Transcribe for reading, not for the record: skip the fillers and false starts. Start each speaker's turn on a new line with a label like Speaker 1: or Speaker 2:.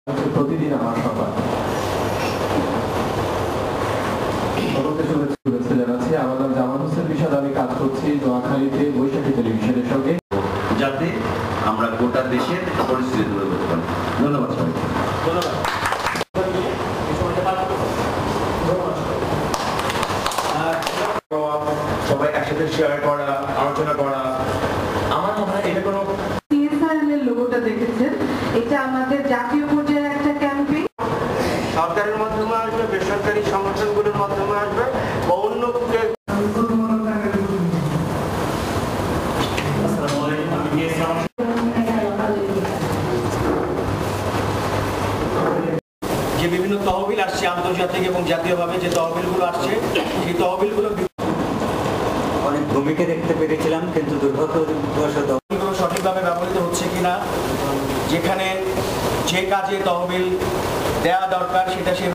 Speaker 1: প্রতিদিন আমার সভা শুভেচ্ছা জানাচ্ছি। আমার নাম জামান হোসেন বিষাদ, আমি কাজ করছি নোয়াখালীতে বৈশাখী টেলিভিশনের সঙ্গে,
Speaker 2: যাতে আমরা গোটা দেশের পরিস্থিতি তুলে ধরতে পারি। ধন্যবাদ সবাই।
Speaker 3: ধন্যবাদ।
Speaker 4: সবাই একসাথে শেয়ার করা, আলোচনা করা, আমার মনে হয় এটা কোনো
Speaker 5: সিএসআর লোগোটা দেখেছেন, এটা আমাদের জাতীয় পর্যায়ের একটা ক্যাম্পেইন।
Speaker 3: সরকারের মাধ্যমে আসবে, বেসরকারি সংগঠনগুলোর মাধ্যমে আসবে বা অন্য যে বিভিন্ন তহবিল আসছে আন্তর্জাতিক এবং জাতীয়ভাবে, যে তহবিলগুলো আসছে সেই তহবিলগুলো
Speaker 6: অনেক ভূমিকা দেখতে পেরেছিলাম, কিন্তু দুর্ভাগ্যবশত
Speaker 3: সঠিকভাবে ব্যবহৃত হচ্ছে কিনা, যেখানে যে কাজে তহবিল দেওয়া দরকার সেটা সে